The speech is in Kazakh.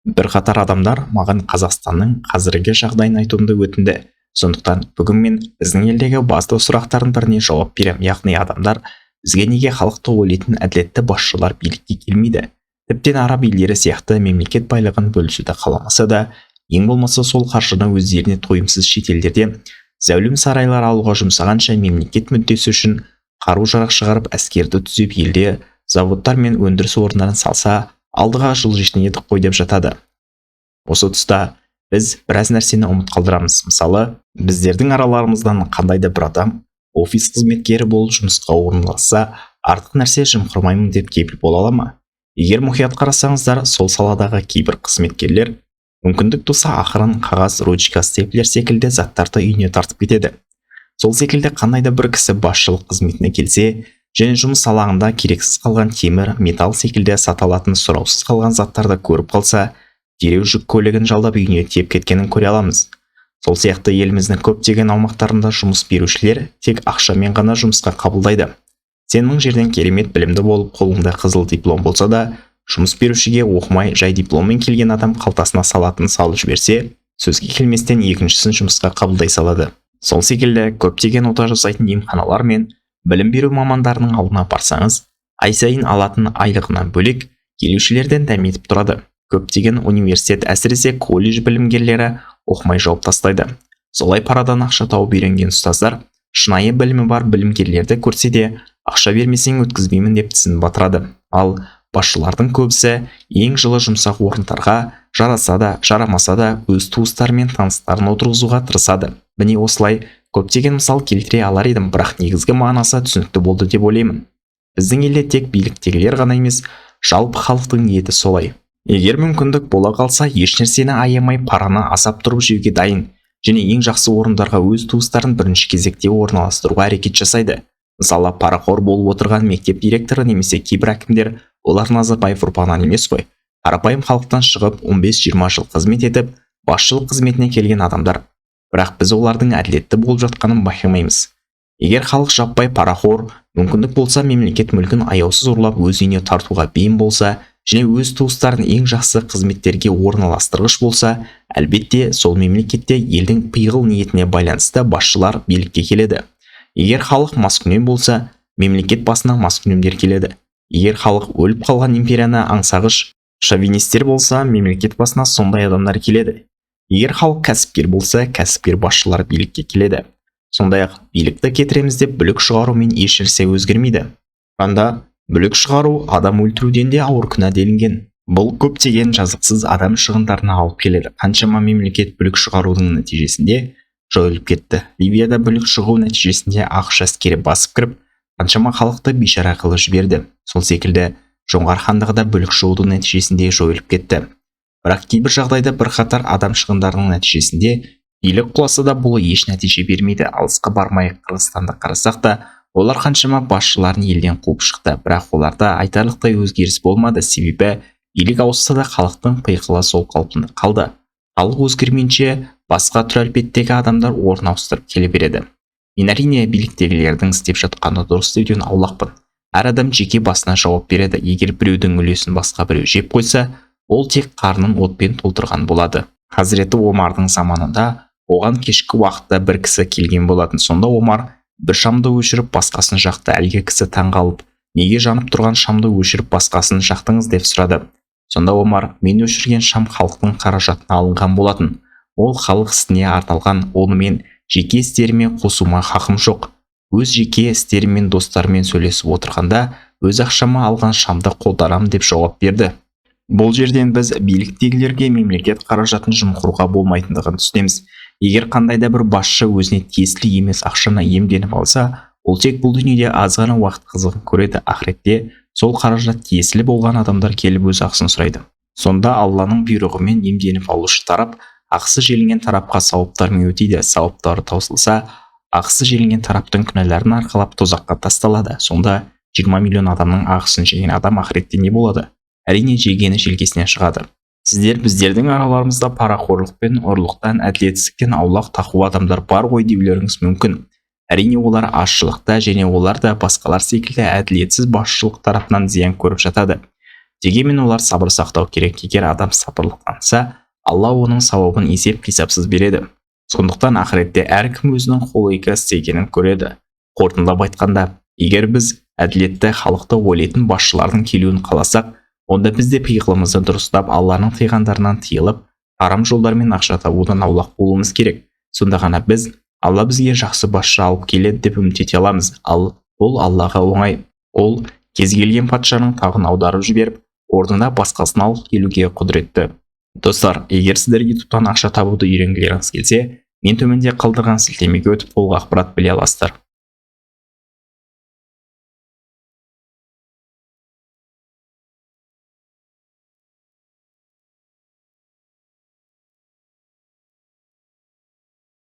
Бірқатар адамдар маған Қазақстанның қазіргі жағдайын айтуымды өтінді. Сондықтан бүгін мен біздің елдегі басты сұрақтардың біріне жауап беремін. Яғни адамдар бізге неге халықты ойлайтын әділетті басшылар билікке келмейді? Тіптен араб елдері сияқты мемлекет байлығын бөлісуді қаламаса да, ең болмаса сол қаржыны өздеріне тойымсыз шетелдерде зәулім сарайлар алуға жұмсағанша мемлекет мүддесі үшін қару-жарақ шығарып әскерді түзеп елде заводтар мен өндіріс орындарын салса, алдыға жылжитын едік қой деп жатады. Осы тұста біз біраз нәрсені ұмыт қалдырамыз. Мысалы, біздердің араларымыздан қандай да бір адам офис қызметкері болып жұмысқа орналасса, артық нәрсе жымқырмаймын деп кепіл бола ала ма? Егер мұқият қарасаңыздар, сол саладағы кейбір қызметкерлер мүмкіндік туса ақырын қағаз, ручка, степлер секілді заттарды үйіне тартып кетеді. Сол секілді қандай да бір кісі басшылық қызметіне келсе, және жұмыс алаңында керексіз қалған темір, металл секілді саталатын сұраусыз қалған заттарды көріп қалса, дереу жүк көлігін жалдап үйіне тиеп кеткенін көре аламыз. Сол сияқты еліміздің көптеген аумақтарында жұмыс берушілер тек ақшамен ғана жұмысқа қабылдайды. Сен мың жерден керемет білімді болып, қолыңда қызыл диплом болса да, жұмыс берушіге оқымай жай дипломмен келген адам қалтасына салатын салып жіберсе, сөзге келместен екіншісін жұмысқа қабылдай салады. Сол секілді көптеген ота жасайтын емханалар мен білім беру мамандарының алдына барсаңыз, ай сайын алатын айлығынан бөлек келушілерден дәметіп тұрады. Көптеген университет, әсіресе колледж білімгерлері оқымай жауып тастайды. Солай парадан ақша тауып үйренген ұстаздар шынайы білімі бар білімгерлерді көрсе де, ақша бермесең өткізбеймін деп тісін батырады. Ал басшылардың көбісі ең жылы жұмсақ орындарға жараса да, жарамаса да өз туыстары мен таныстарын отырғызуға тырысады. Міне осылай көптеген мысал келтіре алар едім, бірақ негізгі мағынасы түсінікті болды деп ойлаймын. Біздің елде тек биліктегілер ғана емес, жалпы халықтың ниеті солай. Егер мүмкіндік бола қалса, ешнәрсені аямай параны асап тұрып жеуге дайын, және ең жақсы орындарға өз туыстарын бірінші кезекте орналастыруға әрекет жасайды. Мысалы, парақор болып отырған мектеп директоры немесе кейбір әкімдер, олар Назарбаев ұрпағынан емес қой. Қарапайым халықтан шығып 15-20 жыл қызмет етіп, басшылық қызметіне келген адамдар. Бірақ біз олардың әділетті болып жатқанын байқамаймыз. Егер халық жаппай парақор, мүмкіндік болса мемлекет мүлкін аяусыз ұрлап өз үйіне тартуға бейім болса, және өз туыстарын ең жақсы қызметтерге орналастырғыш болса, әлбетте сол мемлекетте елдің пиғыл ниетіне байланысты басшылар билікке келеді. Егер халық маскүнем болса, мемлекет басына маскүнемдер келеді. Егер халық өліп қалған империяны аңсағыш шовинистер болса, мемлекет басына сондай адамдар келеді. Егер халық кәсіпкер болса, кәсіпкер басшылар билікке келеді. Сондай-ақ билікті кетіреміз деп бүлік шығарумен еш нәрсе өзгермейді. Анда бүлік шығару адам өлтіруден де ауыр күнә делінген. Бұл көптеген жазықсыз адам шығындарына алып келеді. Қаншама мемлекет бүлік шығарудың нәтижесінде жойылып кетті. Ливияда бүлік шығу нәтижесінде ақш әскері басып кіріп, қаншама халықты бейшара қылып жіберді. Сол секілді Жоңғар хандығы да бүлік шығудың нәтижесінде жойылып кетті. Бірақ кейбір жағдайда бірқатар адам шығындарының нәтижесінде билік құласа да бұл еш нәтиже бермейді. Алысқа бармай Қырғызстанды қарасақ та, олар қаншама басшыларын елден қуып шықты, бірақ оларда айтарлықтай өзгеріс болмады, себебі билік ауысса да халықтың пиғылы сол қалпында қалды. Халық өзгермейінше басқа түр әлпеттегі адамдар орын ауыстырып келе береді. Мен әрине биліктегілердің істеп жатқаны дұрыс деуден аулақпын. Әр адам жеке басына жауап береді. Егер біреудің үлесін басқа біреу жеп қойса, ол тек қарнын отпен толтырған болады. Хазіреті Омардың заманында оған кешкі уақытта бір кісі келген болатын. Сонда Омар бір шамды өшіріп басқасын жақты. Әлгі кісі таңғалып, неге жанып тұрған шамды өшіріп басқасын жақтыңыз деп сұрады. Сонда Омар, мен өшірген шам халықтың қаражатына алынған болатын. Ол халық ісіне арналған, оны мен жеке істеріме қосуыма хақым жоқ. Өз жеке істерімен достарымен сөйлесіп отырғанда, өз ақшама алған шамды қолдарам деп жауап берді. Бұл жерден біз биліктегілерге мемлекет қаражатын жымқыруға болмайтындығын түсінеміз. Егер қандай да бір басшы өзіне тиесілі емес ақшаны иемденіп алса, ол тек бұл дүниеде аз ғана уақыт қызығын көреді. Ақыретте сол қаражат тиесілі болған адамдар келіп өз ақысын сұрайды. Сонда Алланың бұйрығымен иемденіп алушы тарап ақысы желінген тарапқа сауаптармен өтейді. Сауаптары таусылса, ақысы желінген тараптың күнәларын арқалап тозаққа тасталады. Сонда 20 миллион адамның ақысын жеген адам ақыретте не болады? Әрине жегені желкесінен шығады. Сіздер біздердің араларымызда парақорлық пен ұрлықтан, әділетсіздіктен аулақ тақуа адамдар бар ғой деулеріңіз мүмкін. Әрине олар азшылықта және олар да басқалар секілді әділетсіз басшылық тарапынан зиян көріп жатады. Дегенмен олар сабыр сақтау керек. Егер адам сабырлық танытса, Алла оның сауабын есеп-қисапсыз береді. Сондықтан ақыретте әркім өзінің қол екі істегенін көреді. Қорытындылап айтқанда, егер біз әділетті халықты ойлайтын басшылардың келуін қаласақ, онда біз де пиғылымызды дұрыстап, Алланың тыйғандарынан тыйылып, харам жолдармен ақша табудан аулақ болуымыз керек. Сонда ғана біз Алла бізге жақсы басшы алып келеді деп үміт ете аламыз. Ал бұл Аллаға оңай. Ол кез келген патшаның тағын аударып жіберіп, орнына басқасын алып келуге құдіретті. Достар, егер сіздер ютубтан ақша табуды үйренгілеріңіз келсе, мен төменде қалдырған сілтемеге өтіп толық ақпарат біле аласыздар.